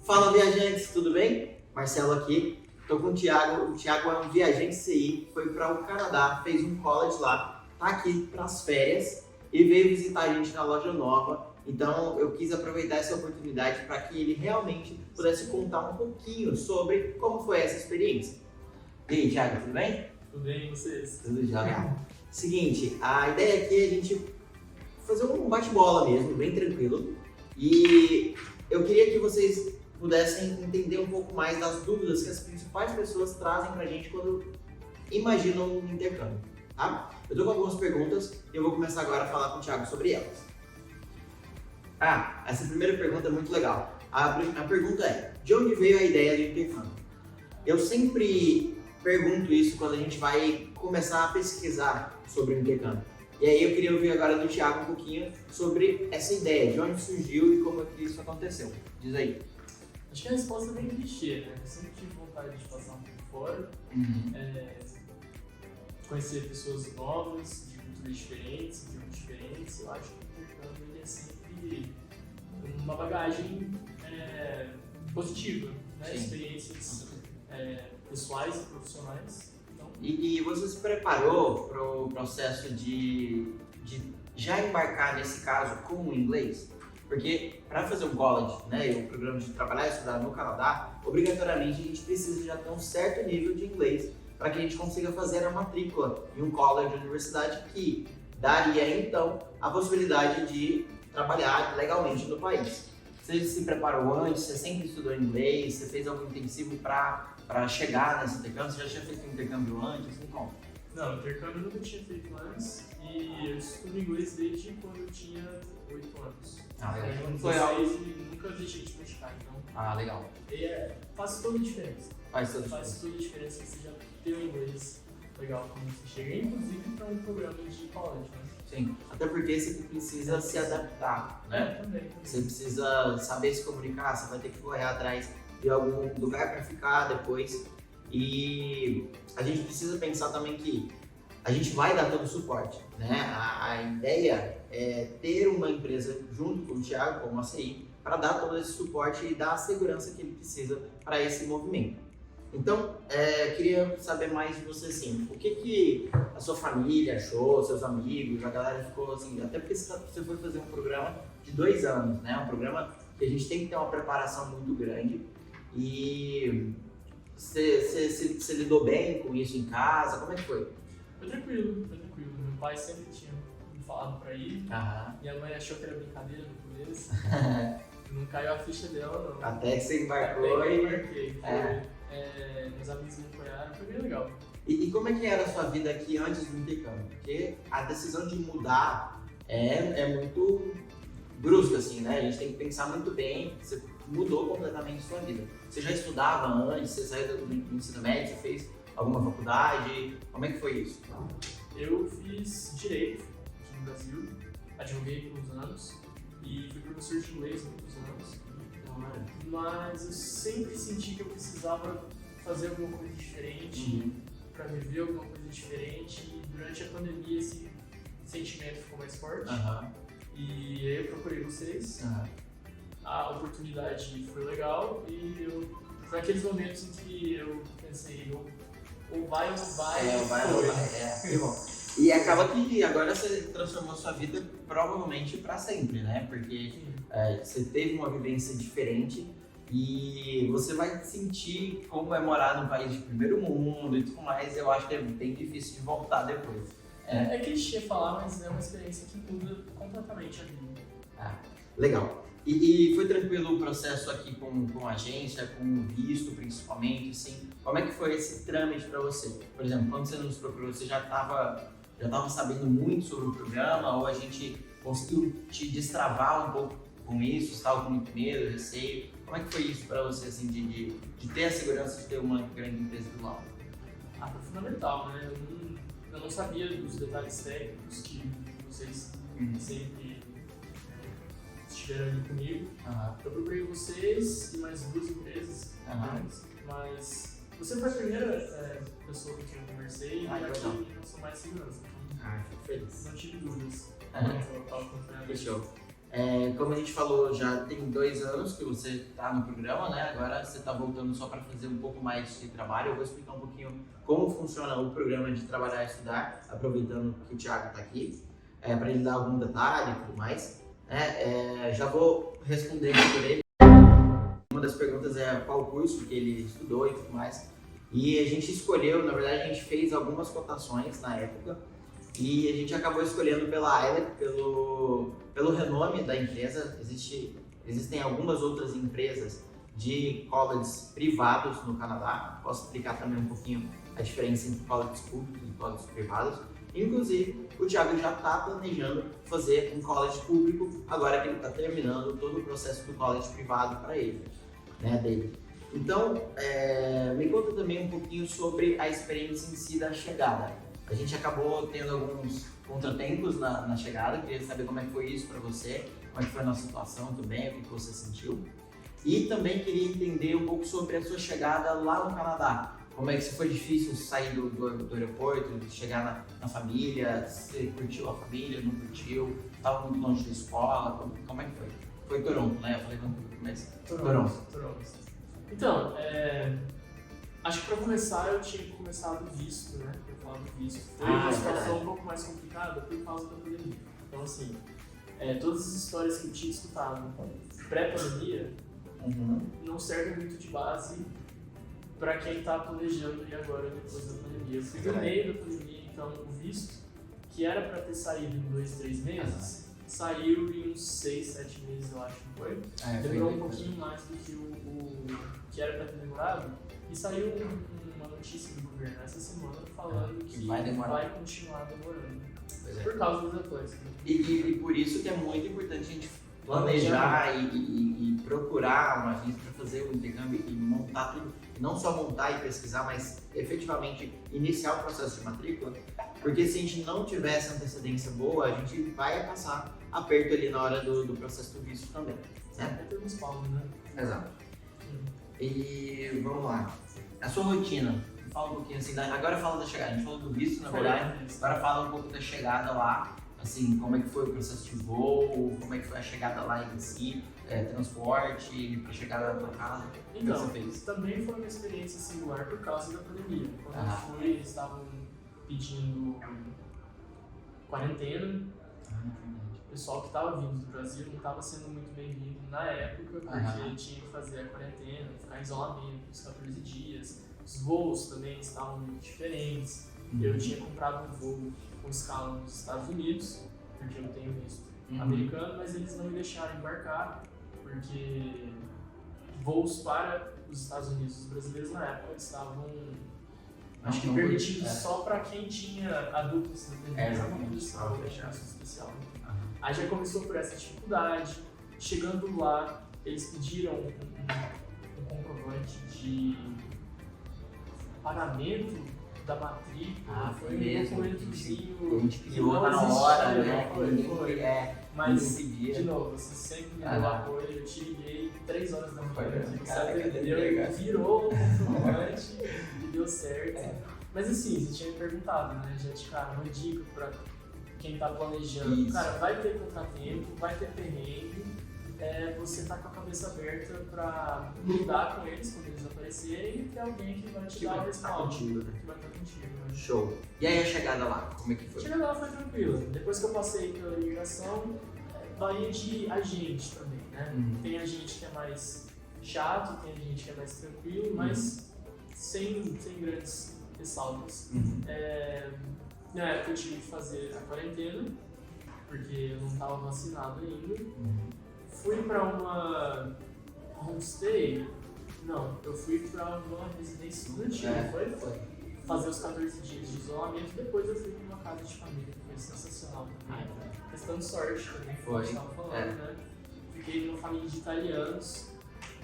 Fala, viajantes, tudo bem? Marcelo aqui. Estou com o Thiago. O Thiago é um viajante CI, foi para o Canadá, fez um college lá, tá aqui para as férias e veio visitar a gente na loja nova. Então eu quis aproveitar essa oportunidade para que ele realmente pudesse contar um pouquinho sobre como foi essa experiência. E aí, Thiago, tudo bem? Tudo bem, e vocês? Tudo já. Seguinte, a ideia aqui é a gente fazer um bate-bola mesmo, bem tranquilo. E eu queria que vocês pudessem entender um pouco mais das dúvidas que as principais pessoas trazem pra gente quando imaginam um intercâmbio, tá? Eu tô com algumas perguntas e eu vou começar agora a falar com o Thiago sobre elas. Essa primeira pergunta é muito legal. A pergunta é, de onde veio a ideia do intercâmbio? Eu sempre pergunto isso quando a gente vai começar a pesquisar sobre o intercâmbio. E aí eu queria ouvir agora do Thiago um pouquinho sobre essa ideia, de onde surgiu e como é que isso aconteceu. Diz aí. Acho que a resposta é bem clichê, né? Eu sempre tive vontade de passar um pouco fora, conhecer pessoas novas, de culturas diferentes, idiomas diferentes. Eu acho que o intercâmbio ele é sempre uma bagagem positiva, né? Sim. Experiências pessoais e profissionais. Então, E você se preparou para o processo de já embarcar nesse caso com o inglês? Porque para fazer um college, né, o programa de trabalhar e estudar no Canadá, obrigatoriamente a gente precisa já ter um certo nível de inglês para que a gente consiga fazer a matrícula em um college de universidade que daria então a possibilidade de trabalhar legalmente no país. Você se preparou antes? Você sempre estudou inglês? Você fez algum intensivo para chegar nesse intercâmbio? Você já tinha feito um intercâmbio antes? Como? não, intercâmbio eu nunca tinha feito antes e eu estudo inglês desde quando eu tinha 8 anos. Legal. Foi algo e nunca deixei de praticar, então Legal. faz toda a diferença. Faz toda a Faz diferença. toda a diferença você já ter um inglês legal quando você chega, inclusive para um programa de college, né? Sim, até porque você precisa se adaptar, né? Também. Você precisa saber se comunicar, você vai ter que correr atrás de algum lugar para ficar depois. E a gente precisa pensar também que a gente vai dar todo o suporte, né? A ideia é ter uma empresa junto com o Thiago, como a CI, para dar todo esse suporte e dar a segurança que ele precisa para esse movimento. Então, queria saber mais de você, assim, o que a sua família achou, seus amigos, a galera ficou assim, até porque você foi fazer um programa de 2 anos, né? Um programa que a gente tem que ter uma preparação muito grande e você lidou bem com isso em casa? Como é que foi? Foi tranquilo, foi tranquilo. Meu pai sempre tinha me falado pra ir. Minha mãe achou que era brincadeira no começo. Não caiu a ficha dela, não. Até que você embarcou Até que eu e... embarquei. Meus amigos me apoiaram, foi bem legal. E como é que era a sua vida aqui antes do intercâmbio? Porque a decisão de mudar é muito brusca, assim, né? A gente tem que pensar muito bem. Você mudou completamente a sua vida. Você já estudava antes? Você saiu do ensino médio? Você fez alguma faculdade? Como é que foi isso? Eu fiz Direito aqui no Brasil, advoguei por uns anos e fui professor de inglês por muitos anos. Mas eu sempre senti que eu precisava fazer alguma coisa diferente, para viver alguma coisa diferente. E durante a pandemia esse sentimento ficou mais forte. E aí eu procurei vocês. A oportunidade foi legal e foi aqueles momentos em que eu pensei, ou vai ou não vai. Que bom. E acaba que agora você transformou sua vida provavelmente para sempre, né? Porque você teve uma vivência diferente e você vai sentir como é morar num país de primeiro mundo e tudo mais. Eu acho que é bem difícil de voltar depois. É clichê falar, mas é uma experiência que muda completamente a vida. Legal. E foi tranquilo o processo aqui com a agência, com o visto principalmente, assim? Como é que foi esse trâmite para você? Por exemplo, quando você nos procurou, você já estava sabendo muito sobre o programa ou a gente conseguiu te destravar um pouco com isso? Você estava com muito medo, receio? Como é que foi isso para você, assim, de ter a segurança de ter uma grande empresa do lado? Foi fundamental, né? Eu não sabia dos detalhes técnicos que vocês sempre estiveram ali comigo. Eu procurei vocês e mais 2 empresas, mas Você foi a primeira pessoa com quem eu conversei e Ah, aqui legal. eu sou mais segurança. Fico feliz. Não tive dúvidas. Fechou. Como a gente falou, já tem 2 anos que você está no programa, né? Agora você está voltando só para fazer um pouco mais de trabalho. Eu vou explicar um pouquinho como funciona o programa de trabalhar e estudar, aproveitando que o Thiago está aqui, para ele dar algum detalhe e tudo mais. Já vou responder por ele. Uma das perguntas é qual curso que ele estudou e tudo mais. E a gente escolheu, na verdade, a gente fez algumas cotações na época. E a gente acabou escolhendo pela IELTS, pelo renome da empresa. Existem algumas outras empresas de colleges privados no Canadá. Posso explicar também um pouquinho a diferença entre colleges públicos e colleges privados. Inclusive, o Thiago já está planejando fazer um college público, agora que ele está terminando todo o processo do college privado para ele, né, dele. Então, me conta também um pouquinho sobre a experiência em si da chegada. A gente acabou tendo alguns contratempos na chegada, queria saber como é que foi isso para você, como é que foi a nossa situação também, o que você sentiu. E também queria entender um pouco sobre a sua chegada lá no Canadá. Como é que foi difícil sair do aeroporto, chegar na família, você curtiu a família, não curtiu, estava muito longe da escola, como é que foi? Foi Toronto, né? Eu falei Vancouver, mas Toronto. Então, acho que para começar eu tinha começado visto, né? Eu falava visto. Foi uma situação um pouco mais complicada por causa da pandemia. Então, assim, todas as histórias que eu tinha escutado pré-pandemia não servem muito de base para quem está planejando ir agora depois da pandemia. Eu fui no meio da pandemia, então o visto, que era para ter saído em 2, 3 meses, saiu em uns 6, 7 meses, eu acho, não foi? Demorou um pouquinho mais do que o que era para ter demorado. E saiu uma notícia do governo essa semana falando que vai continuar demorando. Por causa dos atletas. E por isso que é muito importante a gente planejar e procurar uma visa para fazer o intercâmbio e montar tudo. Não só montar e pesquisar, mas efetivamente iniciar o processo de matrícula. Porque se a gente não tiver essa antecedência boa, a gente vai passar aperto ali na hora do processo do visto também. Vai ter uns paus, né? Exato. E vamos lá. A sua rotina, fala um pouquinho assim, agora fala da chegada, a gente falou do visto, na verdade, agora fala um pouco da chegada lá, assim, como é que foi o processo de voo, como é que foi a chegada lá em si, transporte, para chegar na tua casa, então, o que você fez? Também foi uma experiência singular por causa da pandemia. Quando eu fui, eles estavam pedindo quarentena. O pessoal que estava vindo do Brasil não estava sendo muito bem-vindo na época, porque tinha que fazer a quarentena, ficar em isolamento uns 14 dias. Os voos também estavam muito diferentes. Eu tinha comprado um voo com escala nos Estados Unidos, porque eu tenho visto americano, mas eles não me deixaram embarcar, porque voos para os Estados Unidos, os brasileiros na época estavam acho que permitidos só para quem tinha a dupla cidadania. Exatamente. Especial. Aí já começou por essa dificuldade. Chegando lá, eles pediram um comprovante de pagamento da matrícula. Foi um documentozinho. A gente criou na hora, né? Foi. Mas, de novo, você sempre me deu apoio. Eu te liguei 3 horas da manhã. Você atendeu, virou o comprovante e deu certo. Mas assim, você tinha me perguntado, né? Já de cara, uma dica pra quem tá planejando. Isso. Cara, vai ter contratempo, vai ter perrengue. Você tá com a cabeça aberta pra lidar com eles quando eles aparecerem e ter alguém que vai te dar o respaldo. Que vai estar contigo. Né? Show. E aí a chegada lá, como é que foi? A chegada lá foi tranquila. Depois que eu passei pela imigração, varia de agente também, né? Tem agente que é mais chato, tem agente que é mais tranquilo, mas sem grandes ressalvas. Na época eu tive que fazer a quarentena, porque eu não estava vacinado ainda. Fui para uma homestay, não, eu fui para uma residência estudantil, foi? Fazer os 14 dias de isolamento, depois eu fui para uma casa de família, que foi sensacional também. Questão de sorte também, como a gente estava falando, né? Fiquei numa família de italianos,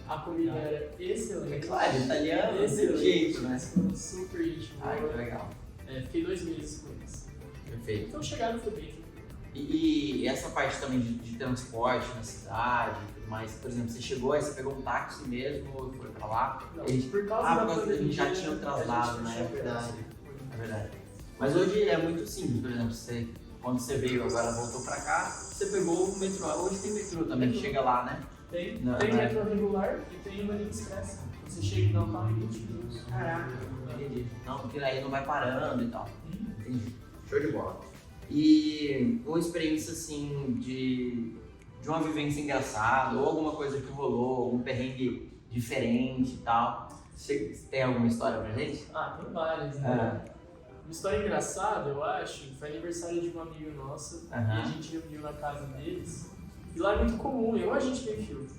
a comida era excelente. Claro, italiano, excelente, jeito, né? Super gente boa. Que legal. Fiquei 2 meses com eles. Perfeito. Então chegaram foi bem. E essa parte também de transporte na cidade e tudo mais, por exemplo, você chegou, aí você pegou um táxi mesmo, foi pra lá? Não, Eles, por causa por da causa que a gente já pandemia, tinha o a traslado, gente né? fechou É verdade. o É verdade. Mas hoje é muito simples, por exemplo, você, quando você veio agora, voltou pra cá, você pegou o metrô. Hoje tem metrô também, que chega lá, né? Tem Não, metrô regular e tem uma linha expressa. Você chega e dá um carro em 20 minutos. Caraca, entendi. Não, porque aí não vai parando e tal. Hum. Entendi. Show de bola. E uma experiência assim de uma vivência engraçada, ou alguma coisa que rolou, algum perrengue diferente e tal. Você tem alguma história pra gente? Ah, tem várias, né? Uma história engraçada, eu acho, foi aniversário de uma amiga nossa e a gente reuniu na casa deles. E lá é muito comum, a gente tem filtro,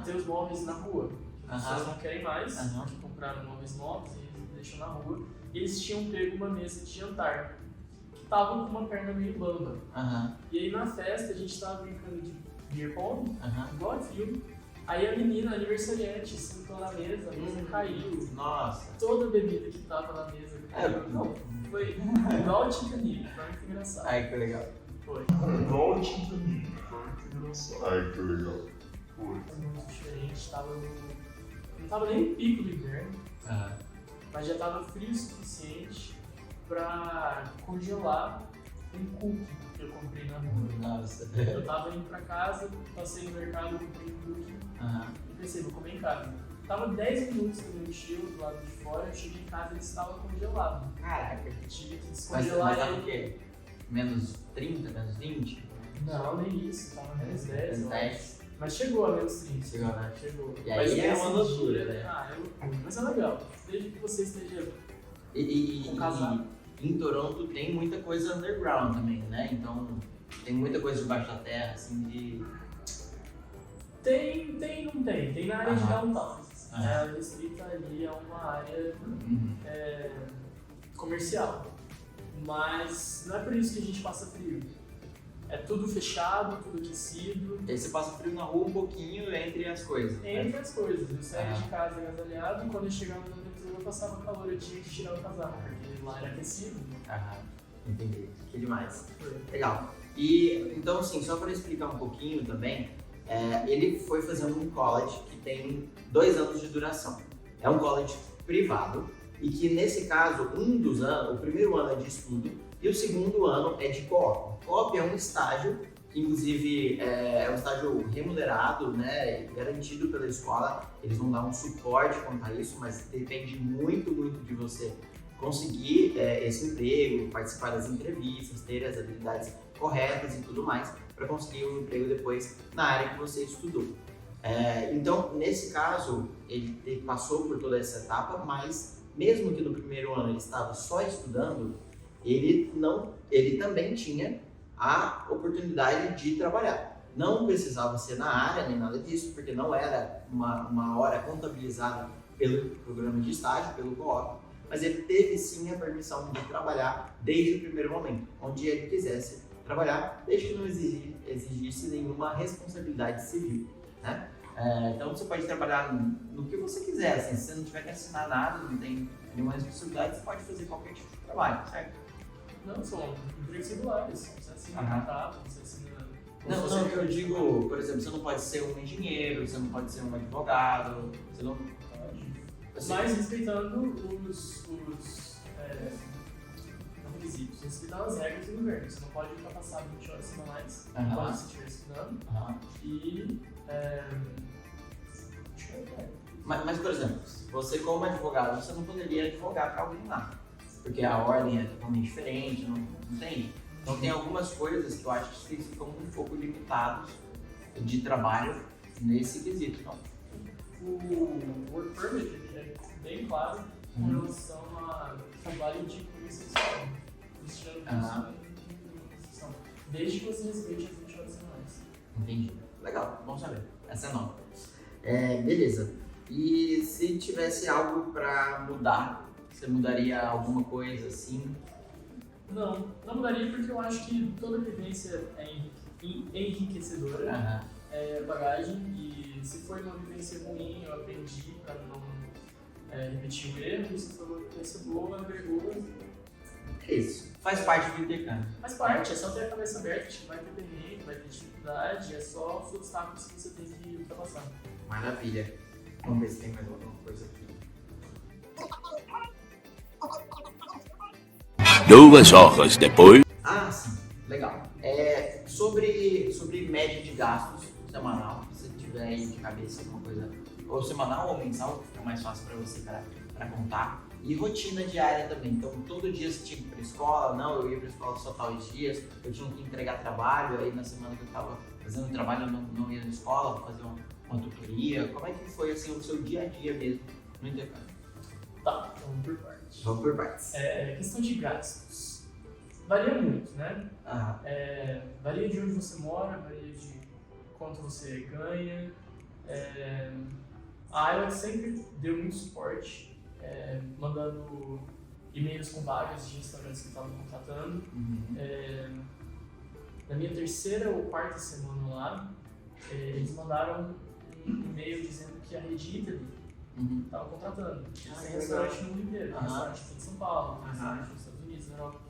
ter os móveis na rua. As pessoas não querem mais, que compraram móveis novos e eles deixam na rua. E eles tinham pego uma mesa de jantar, que tava com uma perna meio bamba. E aí na festa a gente tava brincando de beer pong, igual a filme. Aí a menina, a aniversariante, sentou na mesa, a mesa caiu. Nossa. Toda a bebida que tava na mesa caiu. Não, foi igual o Titanic, foi muito engraçado. Ai, que legal. Foi. Igual o Titanic, foi muito engraçado. Ai, que legal. Foi. Muito diferente, não tava nem no pico do inverno, mas já tava frio o suficiente pra congelar um cookie que eu comprei na rua. Nossa. Eu tava indo pra casa, passei no mercado, comprei um cookie e pensei, vou comer em casa. Tava 10 minutos no meu mochila do lado de fora, eu cheguei em casa e ele estava congelado. Caraca. Eu tive que Mas descongelar tava ele. o quê? Menos 30, menos 20? Não, nem isso, tava menos 10. Menos eu 10? acho. Mas chegou a menos 30. Chegou, né? Chegou. E aí Mas é nesse uma loucura, dia, né? Ah, é loucura. Mas é legal. Desde que você esteja E casado. em Toronto tem muita coisa underground também, né? Então tem muita coisa debaixo da terra, assim, de... Tem e não tem. Tem na área de downtown. Aham. A área restrita ali é uma área comercial. Mas não é por isso que a gente passa frio. É tudo fechado, tudo aquecido. E aí você passa frio na rua um pouquinho entre as coisas. né? Entre as coisas. Eu saía de casa agasalhado e quando eu chegava na televisão eu passava calor, eu tinha que tirar o casaco, porque lá era aquecido. Entendi. Que demais. Foi. Legal. E então, assim, só para explicar um pouquinho também, ele foi fazer um college que tem 2 anos de duração. É um college privado e que, nesse caso, um dos anos, o primeiro ano é de estudo e o segundo ano é de co-op. Co-op é um estágio que, inclusive, é um estágio remunerado, né, garantido pela escola. Eles vão dar um suporte quanto a isso, mas depende muito, muito de você conseguir esse emprego, participar das entrevistas, ter as habilidades corretas e tudo mais para conseguir um emprego depois na área que você estudou. Então, nesse caso, ele passou por toda essa etapa, mas mesmo que no primeiro ano ele estava só estudando, ele também tinha a oportunidade de trabalhar. Não precisava ser na área nem nada disso, porque não era uma hora contabilizada pelo programa de estágio, pelo co-op, mas ele teve sim a permissão de trabalhar desde o primeiro momento, onde ele quisesse trabalhar, desde que não exigisse nenhuma responsabilidade civil, né? Então você pode trabalhar no que você quiser, assim, se você não tiver que assinar nada, não tem nenhuma responsabilidade, você pode fazer qualquer tipo de trabalho, certo? Não, são empregos regulares. Você assina contrato, você assina... Não, eu digo, por exemplo, você não pode ser um engenheiro, você não pode ser um advogado, você não... Mas respeitando os requisitos, respeitando as regras do governo. Você não pode ultrapassar 20 horas semanais enquanto você estiver estudando. E... Mas, por exemplo, você como advogado, você não poderia advogar para alguém lá, porque a ordem é totalmente diferente, não tem? Então tem algumas coisas que eu acho que vocês ficam um pouco limitados de trabalho nesse quesito. Então, o Work Permit é bem claro com relação a trabalho de concessão. Desde que você respeite as 20 horas semanais. Entendi. Legal, bom saber. Essa é nova. Beleza. E se tivesse algo para mudar, você mudaria alguma coisa assim? Não mudaria porque eu acho que toda vivência é enriquecedora. É bagagem, e se foi uma vivência ruim, eu aprendi para não repetir o erro, e se foi uma vivência boa, agregou, É isso. Faz parte do intercâmbio. Faz parte, é só ter a cabeça aberta, acho que vai ter perrengue, vai ter dificuldade, é só os obstáculos que você tem que ultrapassar. Maravilha. Vamos ver se tem mais alguma coisa aqui. 2 horas depois. Ah, sim. Legal. Sobre média de gastos semanal, se você tiver aí de cabeça alguma coisa, ou semanal ou mensal, que fica mais fácil para você para contar. E rotina diária também. Então, todo dia você tinha que ir para a escola, não, eu ia para a escola só tais dias, eu tinha que entregar trabalho, aí na semana que eu estava fazendo trabalho eu não ia na escola, fazer uma tutoria. Como é que foi assim, o seu dia a dia mesmo no intercâmbio? Tá, vamos por partes. Vamos por partes. Questão de gastos. Varia muito, né? Aham. Varia de onde você mora, varia de quanto você ganha. A IELTS sempre deu muito suporte, mandando e-mails com vagas de restaurantes que estavam contratando. Uhum. Na minha 3ª ou 4ª semana lá, eles mandaram um e-mail dizendo que a rede Italy Uhum. estava contratando. Eles têm que restaurante legal. no mundo inteiro, Aham. restaurante aqui em São Paulo, restaurante nos Estados Unidos, na Europa.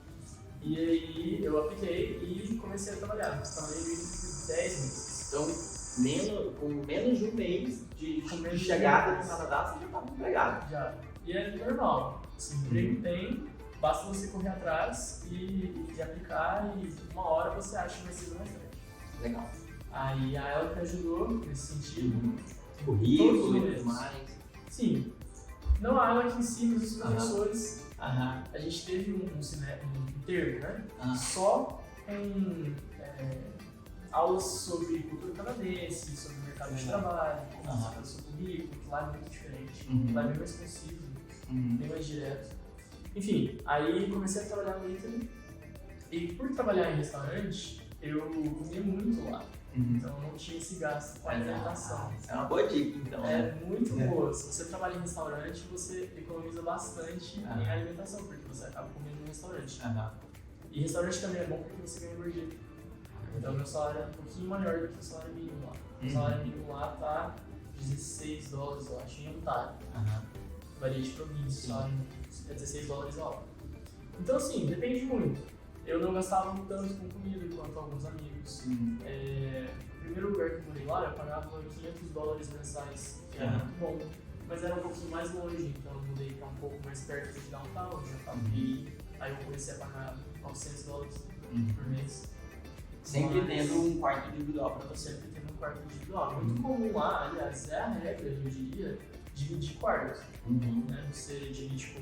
E aí eu apliquei e comecei a trabalhar. Trabalhei por 10 meses. Então, com menos de um mês de Com menos de chegada um no mês. Canadá, você já estava empregado. Já. E é normal. Assim, emprego tem, basta você correr atrás e aplicar e uma hora você acha que vai ser mais tarde. Legal. Aí a ela me ajudou nesse sentido. Currículo e Todos tudo mais. Sim. Não a ela aqui em si, mas os professores. Aham. A gente teve um termo, né? Aham. Só com aulas sobre cultura canadense, sobre o mercado de trabalho, como você faz o seu currículo, que lá é muito diferente. Uhum. Lá é bem mais conciso, Uhum. bem mais direto. Enfim, aí comecei a trabalhar no Italy. E por trabalhar em restaurante, eu comia muito lá. Uhum. Então eu não tinha esse gasto com a alimentação. Isso é uma boa dica, então. É Né? muito boa. Se você trabalha em restaurante, você economiza bastante em alimentação, porque você acaba comendo no restaurante. Aham. E restaurante também é bom porque você ganha gorjeta. Então meu salário é um pouquinho maior do que o salário mínimo lá. O salário mínimo lá tá $16, eu acho, em Ontário. Aham. Varia de província, o salário é $16 a hora. Então assim, depende muito. Eu não gastava tanto com comida quanto alguns amigos. O primeiro lugar que eu morei lá, eu pagava $500 mensais, que era muito bom. Mas era um pouquinho mais longe, então eu mudei para um pouco mais perto de downtown, já estava aqui. Aí eu comecei a pagar $900 por mês. Sempre tendo um quarto individual para você. Sempre tendo um quarto individual. Muito comum lá, aliás, é a regra, eu diria, dividir quarto. Né? Você divide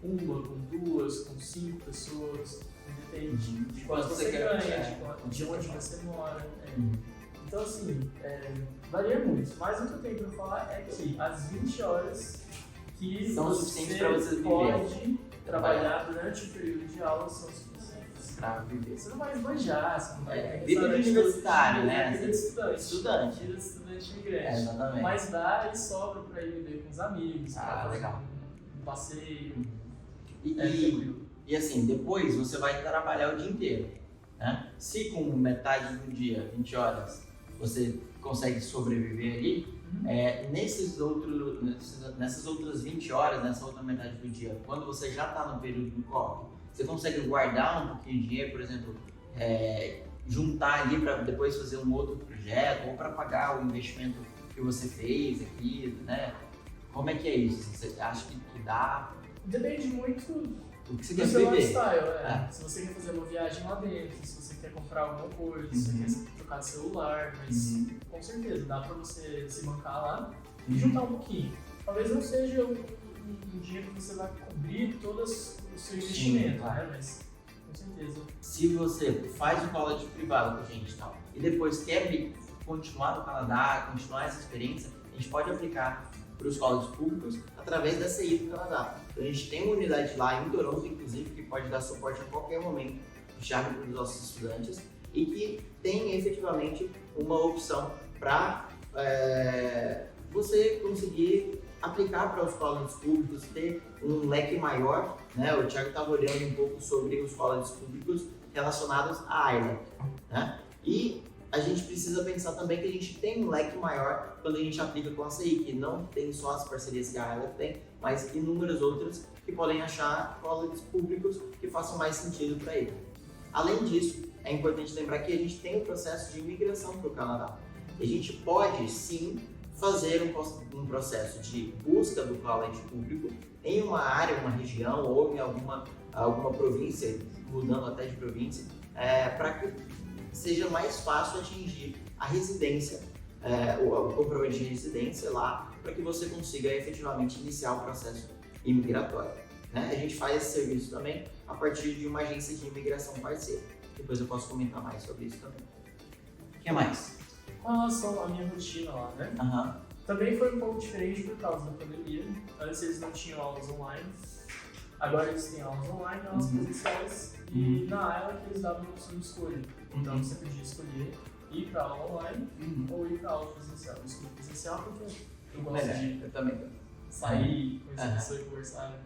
com uma, com duas, com 5 pessoas, depende de quanto você ganha, de onde você mora. Então assim, varia muito. Mas o que eu tenho para falar é que as 20 horas que São suficientes para você pode trabalhar durante o período de aula são suficientes. Para viver. Você não vai esbanjar, você não vai ter Vida de restaurante universitário, todo dia, né? Vida de estudante. Estudante. Vida de estudante imigrante. Exatamente. Mas dá e sobra para ir beber com os amigos, para fazer legal. um passeio. E assim, depois você vai trabalhar o dia inteiro. Né? Se com metade do dia, 20 horas, você consegue sobreviver ali, nessas outras 20 horas, nessa outra metade do dia, quando você já está no período do corre, você consegue guardar um pouquinho de dinheiro, por exemplo, juntar ali para depois fazer um outro projeto ou para pagar o investimento que você fez aqui, né? Como é que é isso? Você acha que dá? Depende muito O que você do quer seu beber? lifestyle, Se você quer fazer uma viagem lá dentro, se você quer comprar alguma coisa, se você quer trocar de celular, mas com certeza dá pra você se bancar lá e juntar um pouquinho. Talvez não seja um dinheiro que você vai cobrir todo o seu investimento, né? Mas com certeza. Se você faz o college privado com a gente e tal, e depois quer continuar no Canadá, continuar essa experiência, a gente pode aplicar para os colleges públicos através da CI do Canadá. Então, a gente tem uma unidade lá em Toronto, inclusive, que pode dar suporte a qualquer momento, chave para os nossos estudantes, e que tem efetivamente uma opção para você conseguir aplicar para os colleges públicos, ter um leque maior, né? O Thiago estava olhando um pouco sobre os colleges públicos relacionados à IELTS, né? E a gente precisa pensar também que a gente tem um leque maior quando a gente aplica com a CI, que não tem só as parcerias que a IELTS tem, mas inúmeras outras que podem achar colleges públicos que façam mais sentido para ele. Além disso, é importante lembrar que a gente tem o processo de imigração para o Canadá. A gente pode, sim, fazer um processo de busca do college público em uma área, uma região ou em alguma província, mudando até de província, para que seja mais fácil atingir a residência, o comprovante de residência lá, para que você consiga efetivamente iniciar o processo imigratório. Né? A gente faz esse serviço também a partir de uma agência de imigração parceira. Depois eu posso comentar mais sobre isso também. O que mais? Com relação à minha rotina lá, né? Também foi um pouco diferente por causa da pandemia. Antes eles não tinham aulas online, agora eles têm aulas online, aulas presenciais, e na aula eles davam a opção de escolha. Então você podia escolher ir para aula online ou ir para aula presencial. Eu escolhi presencial porque eu gosto de eu também. sair, conhecer a pessoa e conversar.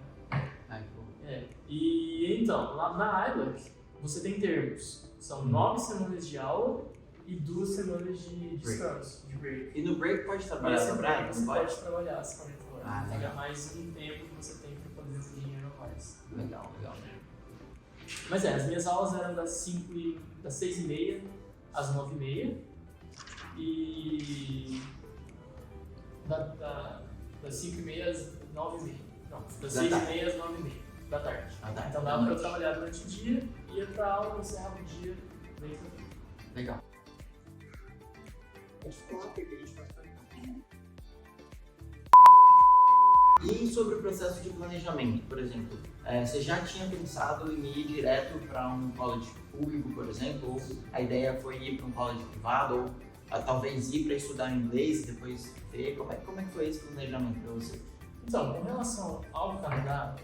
E então, lá na ILAC, você tem termos. São 9 semanas de aula e 2 semanas de descanso, de break. E no break pode trabalhar Nesse dobrado? break você pode trabalhar às 40 horas. Pagar legal. mais um tempo que você tem para fazer esse dinheiro a mais. Legal. Mas as minhas aulas eram das 6h30 às 9h30 e das 5h30 às 9h30. Não, das 6h30 às 9h30 da tarde. Então dava para eu trabalhar durante o dia, ia pra aula, encerrava o dia, bem tranquilo. Legal. Pode falar porque a gente pode perguntar. E sobre o processo de planejamento, por exemplo, você já tinha pensado em ir direto para um college público, por exemplo, ou a ideia foi ir para um college privado, ou talvez ir para estudar inglês e depois ver? Como é que foi esse planejamento para você? Então, com relação ao Canadá,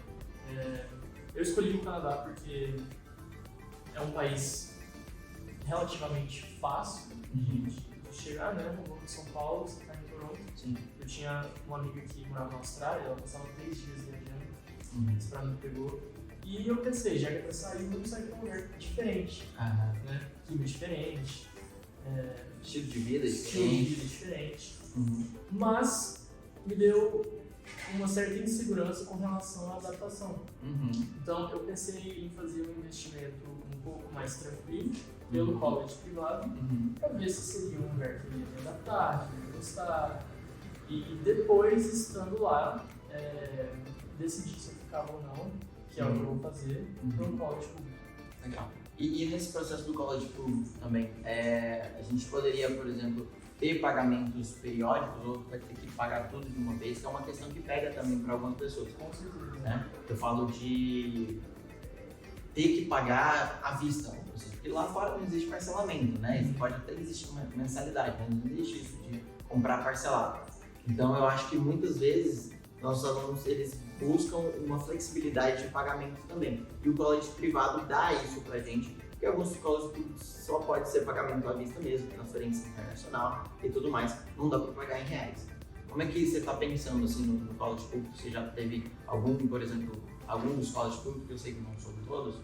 eu escolhi o Canadá porque é um país relativamente fácil de chegar, né? Eu vou de São Paulo, você está em Toronto. Sim. Eu tinha uma amiga que morava na Austrália, ela passava 3 dias viajando, esse pra mim pegou. E eu pensei, já que é pra sair, vamos sair para um lugar diferente, né? Clima diferente, Estilo de vida estilo de diferente. vida diferente. Mas me deu uma certa insegurança com relação à adaptação. Então eu pensei em fazer um investimento um pouco mais tranquilo pelo college privado, para ver se seria um lugar que eu ia me adaptar, que eu ia gostar. E depois, estando lá, decidir se eu ficava ou não, que é o que eu vou fazer, pelo college público. Legal. E nesse processo do college público também, a gente poderia, por exemplo, ter pagamentos periódicos ou vai ter que pagar tudo de uma vez, que é uma questão que pega também para algumas pessoas. Com certeza. Né? Eu falo de ter que pagar à vista, porque lá fora não existe parcelamento, né? Pode até existir uma mensalidade, mas não existe isso de comprar parcelado. Então eu acho que muitas vezes nossos alunos eles buscam uma flexibilidade de pagamento também. E o college privado dá isso pra gente, porque alguns colleges públicos só pode ser pagamento à vista mesmo, transferência internacional e tudo mais, não dá para pagar em reais. Como é que você está pensando assim no college público? Você já teve algum, por exemplo, algum dos colleges públicos, que eu sei que não são todos,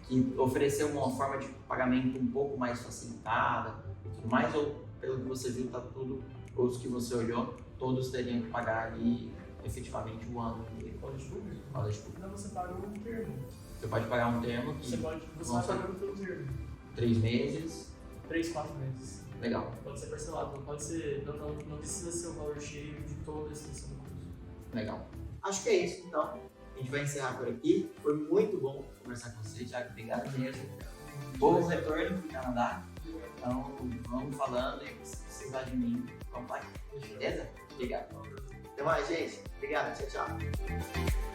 que ofereceu uma forma de pagamento um pouco mais facilitada e tudo mais, ou pelo que você viu, tá tudo, os que você olhou, todos teriam que pagar ali efetivamente o ano do College público? college público? Então você paga um termo. Você pode pagar um termo que Você vai pagando pelo termo. 3 meses. 3, 4 meses. Legal. Pode ser parcelado, não pode ser. Não precisa ser o valor cheio de toda a extensão do curso. Legal. Acho que é isso, então. A gente vai encerrar por aqui. Foi muito bom conversar com você, Thiago. Obrigado mesmo. Bom retorno para o Canadá. Então, vamos falando e se precisar de mim, vamos lá. Beleza? Obrigado. Até mais, gente. Obrigado. Tchau, tchau.